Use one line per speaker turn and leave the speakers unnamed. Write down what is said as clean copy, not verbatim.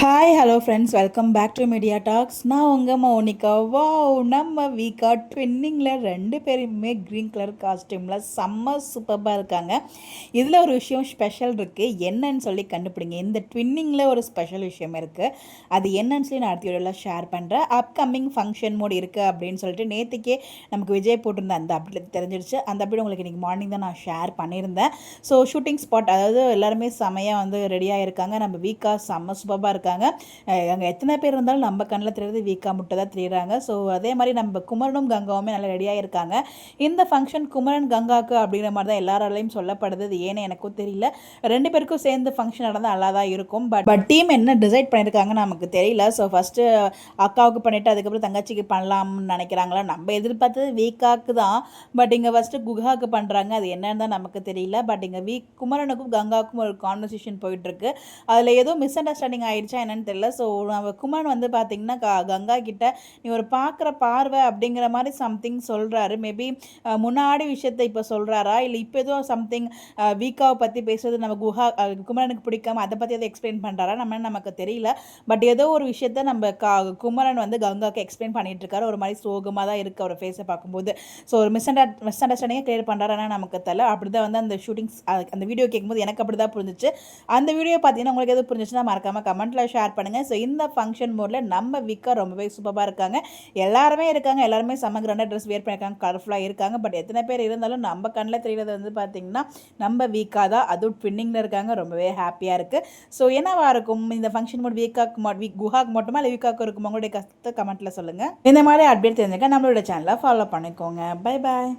Hi hello friends, welcome back to media talks. நான் உங்கள் Mounika. Wow, நம்ம வீக்கா ட்வின்னிங்கில் ரெண்டு பேருமே க்ரீன் கலர் காஸ்டியூமில் செம்ம சூப்பராக இருக்காங்க. இதில் ஒரு விஷயம் ஸ்பெஷல் இருக்குது, என்னன்னு சொல்லி கண்டுபிடிங்க. இந்த ட்வின்னிங்கில் ஒரு ஸ்பெஷல் விஷயம் இருக்குது, அது என்னன்னு சொல்லி நான் அடுத்த வீடியோவில் ஷேர் பண்ணுறேன். அப்கமிங் ஃபங்க்ஷன் மோட் இருக்குது அப்படின்னு சொல்லிட்டு நேற்றுக்கே நமக்கு விஜய் போட்டிருந்த அந்த அப்டேட் தெரிஞ்சிருச்சு. அந்த அப்டேட் உங்களுக்கு இன்றைக்கி மார்னிங் தான் நான் ஷேர் பண்ணியிருந்தேன். ஸோ ஷூட்டிங் ஸ்பாட், அதாவது எல்லாருமே செம்மையாக வந்து ரெடியாக இருக்காங்க. நம்ம வீக்கா செம்ம சூப்பராக இருக்காங்க. அங்கே எத்தனை பேர் இருந்தாலும் நம்ம கண்ணில் தெரியுறது வீக்கா முட்டை தான் தெரியுறாங்க. ஸோ அதே மாதிரி நம்ம குமரனும் கங்காவுமே நல்லா ரெடியாக இருக்காங்க. இந்த ஃபங்க்ஷன் குமரன் கங்காவுக்கு அப்படிங்கிற மாதிரி தான் எல்லாராலையும் சொல்லப்படுது. இது ஏன்னு எனக்கும் தெரியல. ரெண்டு பேருக்கும் சேர்ந்து ஃபங்க்ஷன் நடந்தால் நல்லா தான் இருக்கும். பட் டீம் என்ன டிசைட் பண்ணியிருக்காங்கன்னு நமக்கு தெரியல. ஸோ ஃபஸ்ட்டு அக்காவுக்கு பண்ணிவிட்டு அதுக்கப்புறம் தங்கச்சிக்கு பண்ணலாம்னு நினைக்கிறாங்களா? நம்ம எதிர்பார்த்தது வீக்காக்கு தான். பட் இங்கே ஃபஸ்ட்டு குஹாவுக்கு பண்ணுறாங்க. அது என்னன்னு தான் நமக்கு தெரியல. பட் இங்கே குமரனுக்கும் கங்காவுக்கும் ஒரு கான்வர்சேஷன் போயிட்டுருக்கு. அதில் ஏதோ மிஸ் அண்டர்ஸ்டாண்டிங் ஆகிடுச்சா என்னன்னு தெரியல. ஸோ நம்ம குமரன் வந்து பார்த்திங்கன்னா கங்கா கிட்ட நீ ஒரு பார்க்குற பார்வை அப்படிங்கிற மாதிரி சம்திங் சொல்கிறாரு. மேபி முன்னாடி விஷயத்தை இப்போ சொல்கிறாரா, இல்லை இப்போ எதுவும் சம்திங் வீக்காவை பற்றி பேசுறது நம்ம குமரனுக்கு பிடிக்காம அதை பற்றி எதுவும் எக்ஸ்பிளைன் பண்ணுறாரா நமக்கு தெரியல. பட் ஏதோ ஒரு விஷயத்த நம்ம குமரன் வந்து கங்காவுக்கு எக்ஸ்பிளைன் பண்ணிட்டு இருக்காரு. ஒரு மாதிரி சோகமாக தான் இருக்குது அவர் ஃபேஸை பார்க்கும்போது. ஸோ ஒரு மிஸ் அண்டர்ஸ்டாண்டிங்கே கிளியர் பண்ணுறாருன்னா நமக்கு தெரியல. அப்படி தான் வந்து அந்த ஷூட்டிங்ஸ் அந்த வீடியோ கேட்கும்போது எனக்கு அப்படி தான் புரிஞ்சிச்சு. அந்த வீடியோ பார்த்தீங்கன்னா உங்களுக்கு எதுவும் புரிஞ்சிச்சுன்னா மறக்காமல் கமெண்ட்டில் ஷேர் பண்ணுங்கள். ஸோ இந்த ஃபங்க்ஷன் மோடில் நம்ம விக்கா ரொம்பவே சூப்பராக இருக்காங்க. எல்லாருமே எல்லாருமே செம்ம கிராண்டாக ட்ரெஸ் வேர் பண்ணியிருக்காங்க, கலர்ஃபுல்லாக இருக்காங்க. பட் எத்தனை பேர் இருந்தாலும் நம்ம கண்ணில் தெரிகிறது வந்து பார்த்திங்கன்னா நம்ம வீக்கா தான். அதுவும் ட்வின்னிங்கில் இருக்காங்க. ரொம்பவே ஹாப்பியாக இருக்குது. ஸோ என்னவா இருக்கும் இந்த ஃபங்க்ஷன் மோட்? குஹாக்கு மட்டுமா இல்லை வீக்காக்கு இருக்குமா? உங்களுடைய கருத்தை கமெண்ட்டில் சொல்லுங்கள். இந்த மாதிரி அப்டேட் தெரிஞ்சுக்க நம்மளோட சேனலை ஃபாலோ பண்ணிக்கோங்க. Bye bye.